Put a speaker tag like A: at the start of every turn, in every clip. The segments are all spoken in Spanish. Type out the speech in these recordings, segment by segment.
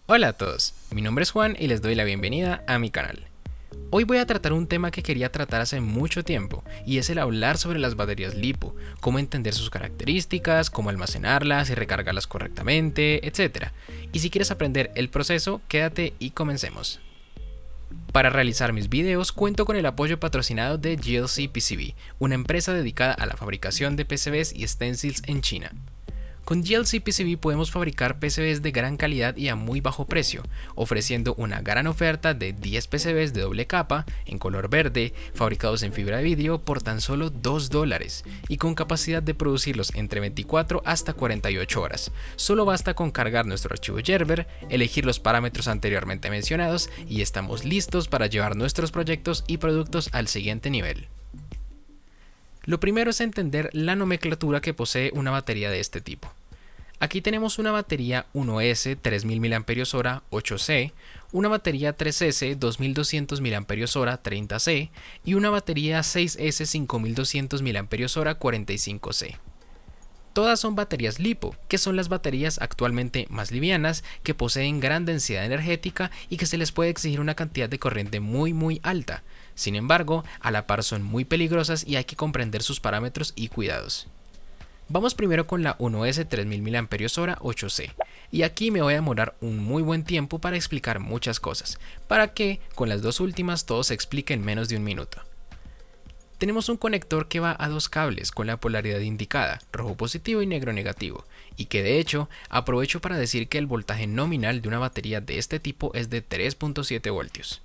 A: Hola a todos, mi nombre es Juan y les doy la bienvenida a mi canal. Hoy voy a tratar un tema que quería tratar hace mucho tiempo y es el hablar sobre las baterías LiPo, cómo entender sus características, cómo almacenarlas y recargarlas correctamente, etc. Y si quieres aprender el proceso, quédate y comencemos. Para realizar mis videos cuento con el apoyo patrocinado de GLC PCB, una empresa dedicada a la fabricación de PCBs y stencils en China. Con GLC PCB podemos fabricar PCBs de gran calidad y a muy bajo precio, ofreciendo una gran oferta de 10 PCBs de doble capa, en color verde, fabricados en fibra de vidrio por tan solo $2, y con capacidad de producirlos entre 24 hasta 48 horas. Solo basta con cargar nuestro archivo Gerber, elegir los parámetros anteriormente mencionados y estamos listos para llevar nuestros proyectos y productos al siguiente nivel. Lo primero es entender la nomenclatura que posee una batería de este tipo. Aquí tenemos una batería 1S 3000 mAh 8C, una batería 3S 2200 mAh 30C y una batería 6S 5200 mAh 45C. Todas son baterías LiPo, que son las baterías actualmente más livianas, que poseen gran densidad energética y que se les puede exigir una cantidad de corriente muy alta. Sin embargo, a la par son muy peligrosas y hay que comprender sus parámetros y cuidados. Vamos primero con la 1S 3000 mAh 8C, y aquí me voy a demorar un muy buen tiempo para explicar muchas cosas, para que con las dos últimas todo se explique en menos de un minuto. Tenemos un conector que va a dos cables con la polaridad indicada, rojo positivo y negro negativo, y que de hecho aprovecho para decir que el voltaje nominal de una batería de este tipo es de 3.7 voltios.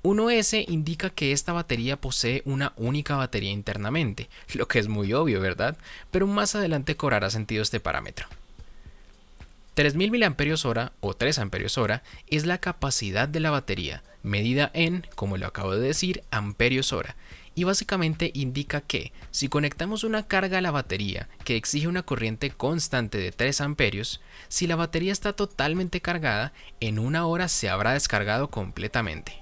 A: 1S indica que esta batería posee una única batería internamente, lo que es muy obvio, ¿verdad? Pero más adelante cobrará sentido este parámetro. 3000 mAh o 3 Ah es la capacidad de la batería, medida en, como lo acabo de decir, amperios hora, y básicamente indica que si conectamos una carga a la batería que exige una corriente constante de 3 amperios, si la batería está totalmente cargada, en una hora se habrá descargado completamente.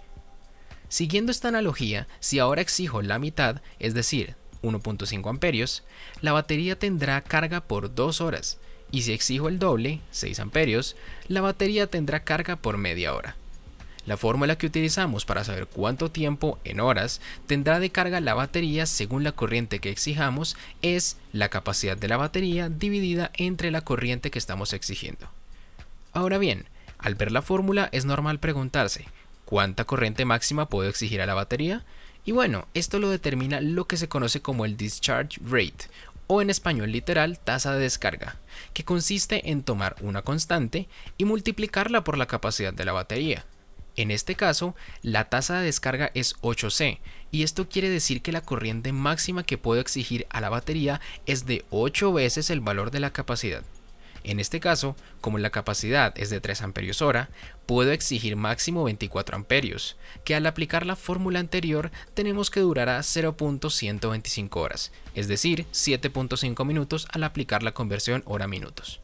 A: Siguiendo esta analogía, si ahora exijo la mitad, es decir, 1.5 amperios, la batería tendrá carga por 2 horas, y si exijo el doble, 6 amperios, la batería tendrá carga por media hora. La fórmula que utilizamos para saber cuánto tiempo en horas tendrá de carga la batería según la corriente que exijamos es la capacidad de la batería dividida entre la corriente que estamos exigiendo. Ahora bien, al ver la fórmula es normal preguntarse, ¿cuánta corriente máxima puedo exigir a la batería? Y bueno, esto lo determina lo que se conoce como el discharge rate, o en español literal tasa de descarga, que consiste en tomar una constante y multiplicarla por la capacidad de la batería. En este caso, la tasa de descarga es 8C, y esto quiere decir que la corriente máxima que puedo exigir a la batería es de 8 veces el valor de la capacidad. En este caso, como la capacidad es de 3 amperios hora, puedo exigir máximo 24 amperios, que al aplicar la fórmula anterior tenemos que durará 0.125 horas, es decir, 7.5 minutos al aplicar la conversión hora-minutos.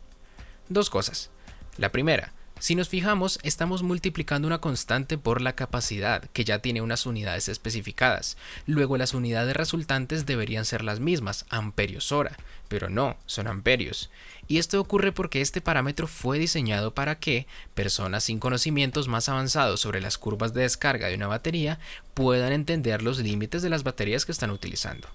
A: Dos cosas. La primera, si nos fijamos, estamos multiplicando una constante por la capacidad, que ya tiene unas unidades especificadas. Luego las unidades resultantes deberían ser las mismas, amperios hora, pero no, son amperios. Y esto ocurre porque este parámetro fue diseñado para que personas sin conocimientos más avanzados sobre las curvas de descarga de una batería puedan entender los límites de las baterías que están utilizando.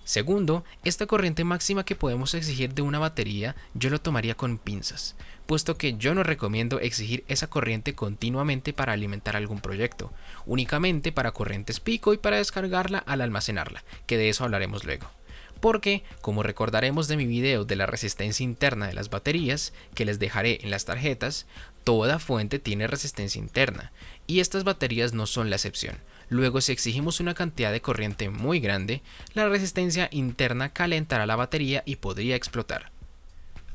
A: Segundo, esta corriente máxima que podemos exigir de una batería yo lo tomaría con pinzas, puesto que yo no recomiendo exigir esa corriente continuamente para alimentar algún proyecto, únicamente para corrientes pico y para descargarla al almacenarla, que de eso hablaremos luego. Porque, como recordaremos de mi video de la resistencia interna de las baterías, que les dejaré en las tarjetas, toda fuente tiene resistencia interna, y estas baterías no son la excepción. Luego, si exigimos una cantidad de corriente muy grande, la resistencia interna calentará la batería y podría explotar.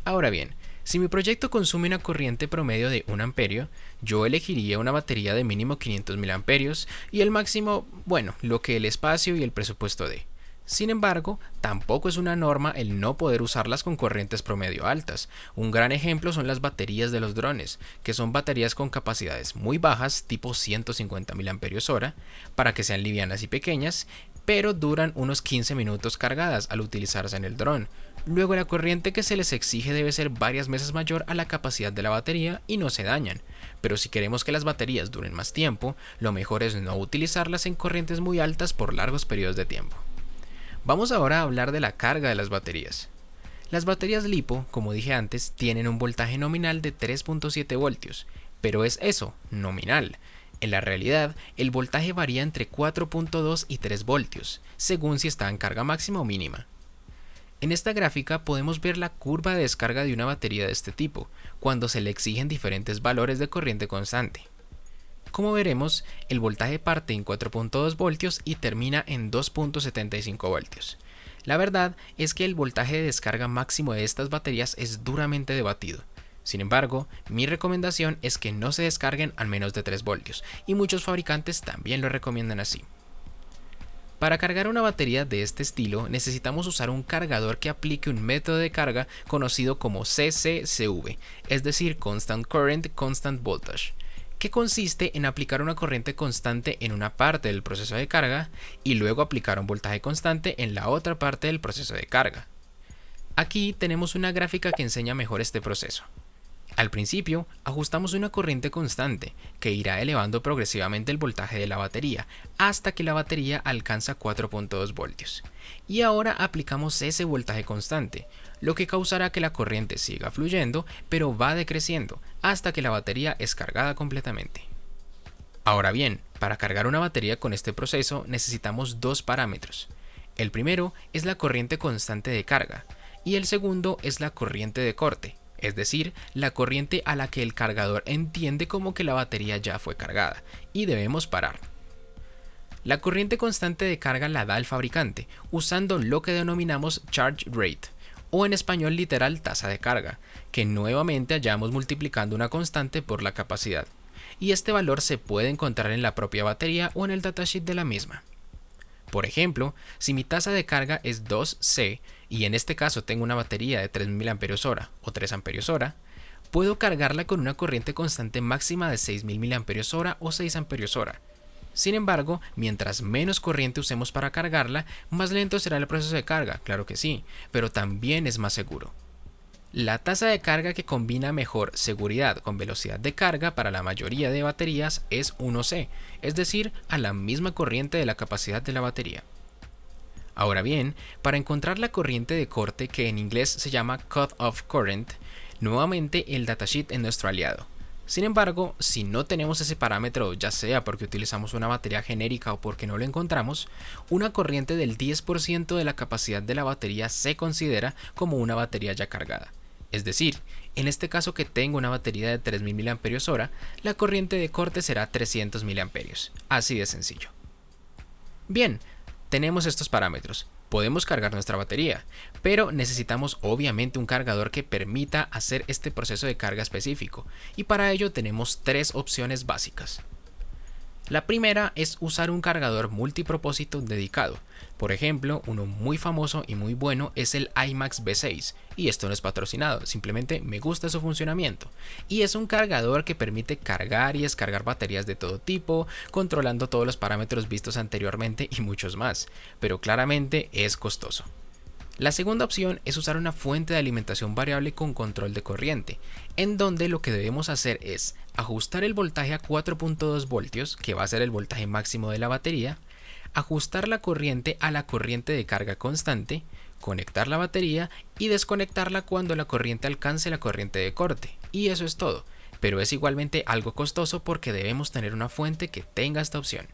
A: Ahora bien, si mi proyecto consume una corriente promedio de 1 amperio, yo elegiría una batería de mínimo 500 mA y el máximo, bueno, lo que el espacio y el presupuesto dé. Sin embargo, tampoco es una norma el no poder usarlas con corrientes promedio altas. Un gran ejemplo son las baterías de los drones, que son baterías con capacidades muy bajas, tipo 150 mAh, para que sean livianas y pequeñas, pero duran unos 15 minutos cargadas al utilizarse en el dron. Luego la corriente que se les exige debe ser varias veces mayor a la capacidad de la batería y no se dañan. Pero si queremos que las baterías duren más tiempo, lo mejor es no utilizarlas en corrientes muy altas por largos periodos de tiempo. Vamos ahora a hablar de la carga de las baterías. Las baterías LiPo, como dije antes, tienen un voltaje nominal de 3.7 voltios, pero es eso, nominal. En la realidad, el voltaje varía entre 4.2 y 3 voltios, según si está en carga máxima o mínima. En esta gráfica podemos ver la curva de descarga de una batería de este tipo, cuando se le exigen diferentes valores de corriente constante. Como veremos, el voltaje parte en 4.2 voltios y termina en 2.75 voltios. La verdad es que el voltaje de descarga máximo de estas baterías es duramente debatido. Sin embargo, mi recomendación es que no se descarguen a menos de 3 voltios, y muchos fabricantes también lo recomiendan así. Para cargar una batería de este estilo necesitamos usar un cargador que aplique un método de carga conocido como CCCV, es decir, Constant Current Constant Voltage, que consiste en aplicar una corriente constante en una parte del proceso de carga y luego aplicar un voltaje constante en la otra parte del proceso de carga. Aquí tenemos una gráfica que enseña mejor este proceso. Al principio, ajustamos una corriente constante que irá elevando progresivamente el voltaje de la batería hasta que la batería alcanza 4.2 voltios. Y ahora aplicamos ese voltaje constante, lo que causará que la corriente siga fluyendo, pero va decreciendo hasta que la batería es cargada completamente. Ahora bien, para cargar una batería con este proceso necesitamos dos parámetros. El primero es la corriente constante de carga y el segundo es la corriente de corte, es decir, la corriente a la que el cargador entiende como que la batería ya fue cargada y debemos parar. La corriente constante de carga la da el fabricante usando lo que denominamos charge rate, o en español literal tasa de carga, que nuevamente hallamos multiplicando una constante por la capacidad, y este valor se puede encontrar en la propia batería o en el datasheet de la misma. Por ejemplo, si mi tasa de carga es 2C y en este caso tengo una batería de 3000 mAh o 3 Ah, puedo cargarla con una corriente constante máxima de 6000 mAh o 6 Ah. Sin embargo, mientras menos corriente usemos para cargarla, más lento será el proceso de carga, claro que sí, pero también es más seguro. La tasa de carga que combina mejor seguridad con velocidad de carga para la mayoría de baterías es 1C, es decir, a la misma corriente de la capacidad de la batería. Ahora bien, para encontrar la corriente de corte, que en inglés se llama cut-off current, nuevamente el datasheet es nuestro aliado. Sin embargo, si no tenemos ese parámetro, ya sea porque utilizamos una batería genérica o porque no lo encontramos, una corriente del 10% de la capacidad de la batería se considera como una batería ya cargada. Es decir, en este caso que tengo una batería de 3000 mAh, la corriente de corte será 300 mA, así de sencillo. Bien, tenemos estos parámetros. Podemos cargar nuestra batería, pero necesitamos obviamente un cargador que permita hacer este proceso de carga específico, y para ello tenemos tres opciones básicas. La primera es usar un cargador multipropósito dedicado. Por ejemplo, uno muy famoso y muy bueno es el iMax V6, y esto no es patrocinado, simplemente me gusta su funcionamiento. Y es un cargador que permite cargar y descargar baterías de todo tipo, controlando todos los parámetros vistos anteriormente y muchos más, pero claramente es costoso. La segunda opción es usar una fuente de alimentación variable con control de corriente, en donde lo que debemos hacer es ajustar el voltaje a 4.2 voltios, que va a ser el voltaje máximo de la batería, ajustar la corriente a la corriente de carga constante, conectar la batería y desconectarla cuando la corriente alcance la corriente de corte, y eso es todo, pero es igualmente algo costoso porque debemos tener una fuente que tenga esta opción.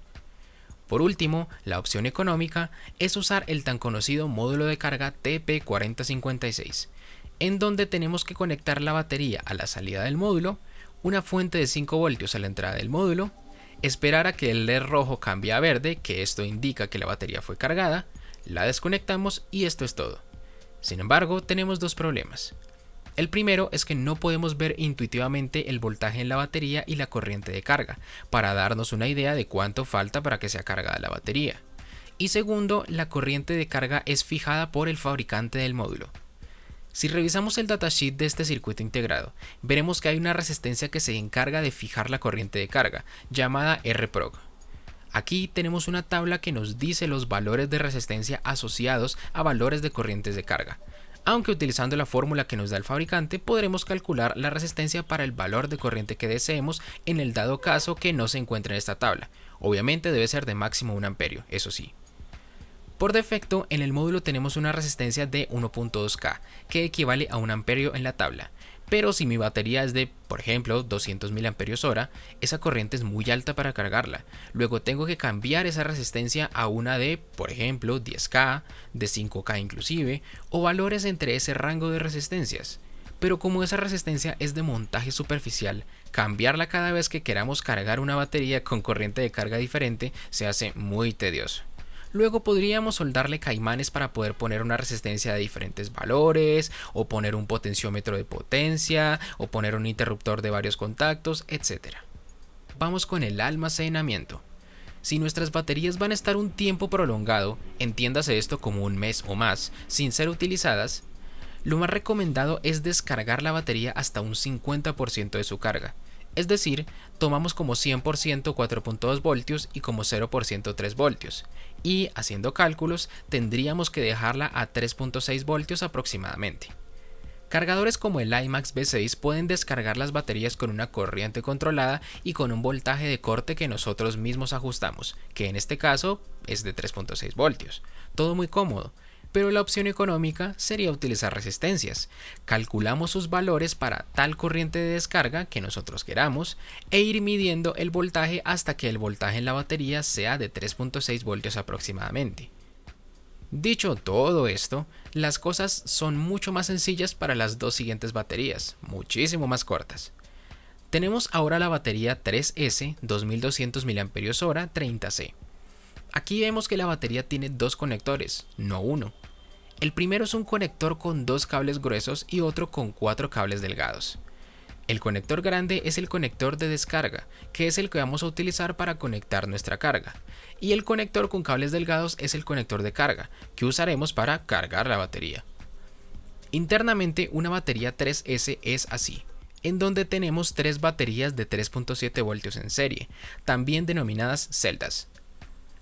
A: Por último, la opción económica es usar el tan conocido módulo de carga TP4056, en donde tenemos que conectar la batería a la salida del módulo, una fuente de 5 voltios a la entrada del módulo, esperar a que el LED rojo cambie a verde, que esto indica que la batería fue cargada, la desconectamos y esto es todo. Sin embargo, tenemos dos problemas. El primero es que no podemos ver intuitivamente el voltaje en la batería y la corriente de carga, para darnos una idea de cuánto falta para que sea cargada la batería. Y segundo, la corriente de carga es fijada por el fabricante del módulo. Si revisamos el datasheet de este circuito integrado, veremos que hay una resistencia que se encarga de fijar la corriente de carga, llamada RPROG. Aquí tenemos una tabla que nos dice los valores de resistencia asociados a valores de corrientes de carga. Aunque utilizando la fórmula que nos da el fabricante podremos calcular la resistencia para el valor de corriente que deseemos en el dado caso que no se encuentre en esta tabla. Obviamente debe ser de máximo 1 amperio, eso sí. Por defecto, en el módulo tenemos una resistencia de 1.2K, que equivale a 1 amperio en la tabla. Pero si mi batería es de, por ejemplo, 200 mAh, esa corriente es muy alta para cargarla. Luego tengo que cambiar esa resistencia a una de, por ejemplo, 10K, de 5K inclusive, o valores entre ese rango de resistencias. Pero como esa resistencia es de montaje superficial, cambiarla cada vez que queramos cargar una batería con corriente de carga diferente se hace muy tedioso. Luego podríamos soldarle caimanes para poder poner una resistencia de diferentes valores, o poner un potenciómetro de potencia, o poner un interruptor de varios contactos, etc. Vamos con el almacenamiento. Si nuestras baterías van a estar un tiempo prolongado, entiéndase esto como un mes o más, sin ser utilizadas, lo más recomendado es descargar la batería hasta un 50% de su carga. Es decir, tomamos como 100% 4.2 voltios y como 0% 3 voltios. Y haciendo cálculos, tendríamos que dejarla a 3.6 voltios aproximadamente. Cargadores como el IMAX B6 pueden descargar las baterías con una corriente controlada y con un voltaje de corte que nosotros mismos ajustamos, que en este caso es de 3.6 voltios. Todo muy cómodo. Pero la opción económica sería utilizar resistencias. Calculamos sus valores para tal corriente de descarga que nosotros queramos e ir midiendo el voltaje hasta que el voltaje en la batería sea de 3.6 voltios aproximadamente. Dicho todo esto, las cosas son mucho más sencillas para las dos siguientes baterías, muchísimo más cortas. Tenemos ahora la batería 3S 2200 mAh 30C. Aquí vemos que la batería tiene dos conectores, no uno. El primero es un conector con dos cables gruesos y otro con 4 cables delgados. El conector grande es el conector de descarga, que es el que vamos a utilizar para conectar nuestra carga. Y el conector con cables delgados es el conector de carga, que usaremos para cargar la batería. Internamente, una batería 3S es así, en donde tenemos 3 baterías de 3.7 voltios en serie, también denominadas celdas.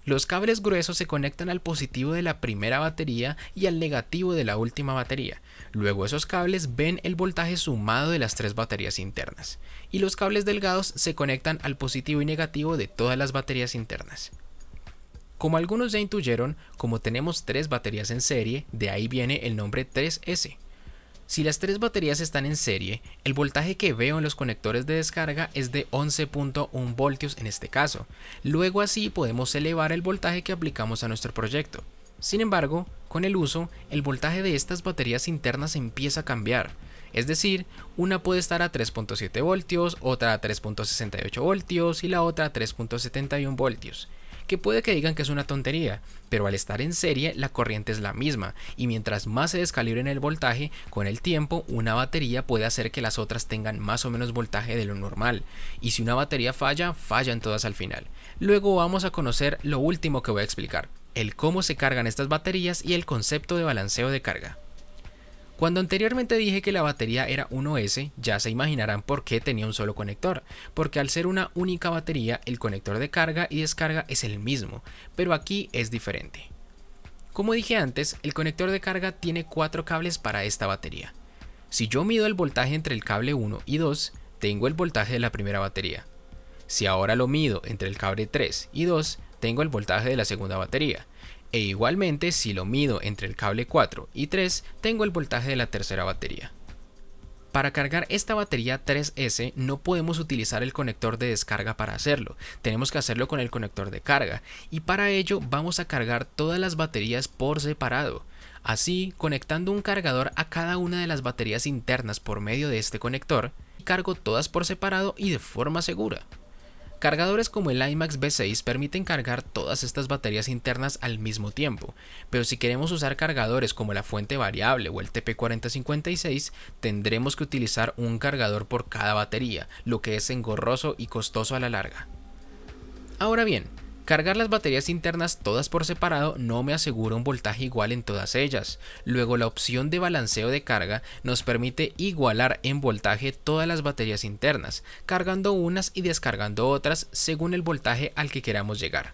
A: Los cables gruesos se conectan al positivo de la primera batería y al negativo de la última batería. Luego esos cables ven el voltaje sumado de las 3 baterías internas. Y los cables delgados se conectan al positivo y negativo de todas las baterías internas. Como algunos ya intuyeron, como tenemos 3 baterías en serie, de ahí viene el nombre 3S. Si las 3 baterías están en serie, el voltaje que veo en los conectores de descarga es de 11.1 voltios en este caso. Luego así podemos elevar el voltaje que aplicamos a nuestro proyecto. Sin embargo, con el uso, el voltaje de estas baterías internas empieza a cambiar. Es decir, una puede estar a 3.7 voltios, otra a 3.68 voltios y la otra a 3.71 voltios. Que puede que digan que es una tontería, pero al estar en serie la corriente es la misma y mientras más se descalibren el voltaje, con el tiempo una batería puede hacer que las otras tengan más o menos voltaje de lo normal, y si una batería falla, fallan todas al final. Luego vamos a conocer lo último que voy a explicar, el cómo se cargan estas baterías y el concepto de balanceo de carga. Cuando anteriormente dije que la batería era 1S, ya se imaginarán por qué tenía un solo conector, porque al ser una única batería, el conector de carga y descarga es el mismo, pero aquí es diferente. Como dije antes, el conector de carga tiene 4 cables para esta batería. Si yo mido el voltaje entre el cable 1 y 2, tengo el voltaje de la primera batería. Si ahora lo mido entre el cable 3 y 2, tengo el voltaje de la segunda batería. E igualmente, si lo mido entre el cable 4 y 3, tengo el voltaje de la tercera batería. Para cargar esta batería 3S no podemos utilizar el conector de descarga para hacerlo, tenemos que hacerlo con el conector de carga, y para ello vamos a cargar todas las baterías por separado. Así, conectando un cargador a cada una de las baterías internas por medio de este conector, cargo todas por separado y de forma segura. Cargadores como el IMAX B6 permiten cargar todas estas baterías internas al mismo tiempo, pero si queremos usar cargadores como la fuente variable o el TP4056, tendremos que utilizar un cargador por cada batería, lo que es engorroso y costoso a la larga. Ahora bien, cargar las baterías internas todas por separado no me asegura un voltaje igual en todas ellas. Luego la opción de balanceo de carga nos permite igualar en voltaje todas las baterías internas, cargando unas y descargando otras según el voltaje al que queramos llegar.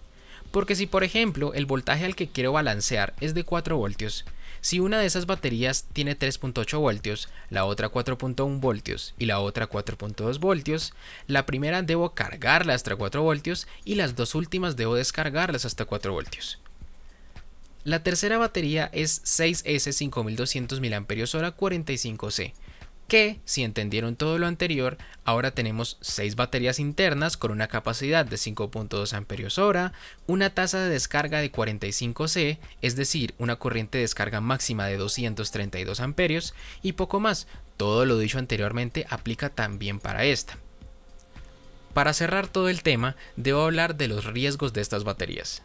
A: Porque si por ejemplo el voltaje al que quiero balancear es de 4 voltios, si una de esas baterías tiene 3.8 voltios, la otra 4.1 voltios y la otra 4.2 voltios, la primera debo cargarla hasta 4 voltios y las dos últimas debo descargarlas hasta 4 voltios. La tercera batería es 6S 5200 mAh 45C, que, si entendieron todo lo anterior, ahora tenemos 6 baterías internas con una capacidad de 5.2 Ah, una tasa de descarga de 45C, es decir, una corriente de descarga máxima de 232 amperios, y poco más. Todo lo dicho anteriormente aplica también para esta. Para cerrar todo el tema, debo hablar de los riesgos de estas baterías.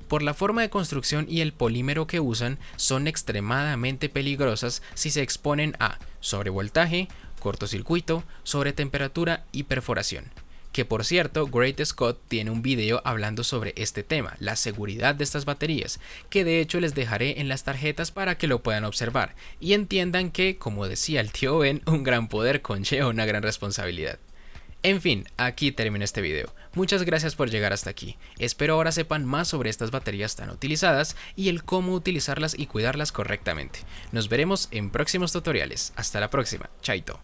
A: Por la forma de construcción y el polímero que usan, son extremadamente peligrosas si se exponen a sobrevoltaje, cortocircuito, sobretemperatura y perforación. Que por cierto, Great Scott tiene un video hablando sobre este tema, la seguridad de estas baterías, que de hecho les dejaré en las tarjetas para que lo puedan observar y entiendan que, como decía el tío Ben, un gran poder conlleva una gran responsabilidad. En fin, aquí termina este video. Muchas gracias por llegar hasta aquí. Espero ahora sepan más sobre estas baterías tan utilizadas y el cómo utilizarlas y cuidarlas correctamente. Nos veremos en próximos tutoriales. Hasta la próxima. Chaito.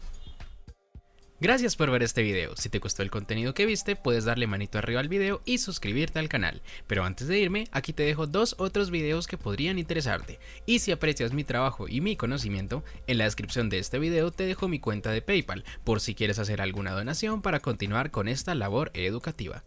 A: Gracias por ver este video. Si te gustó el contenido que viste, puedes darle manito arriba al video y suscribirte al canal. Pero antes de irme, aquí te dejo dos otros videos que podrían interesarte. Y si aprecias mi trabajo y mi conocimiento, en la descripción de este video te dejo mi cuenta de PayPal, por si quieres hacer alguna donación para continuar con esta labor educativa.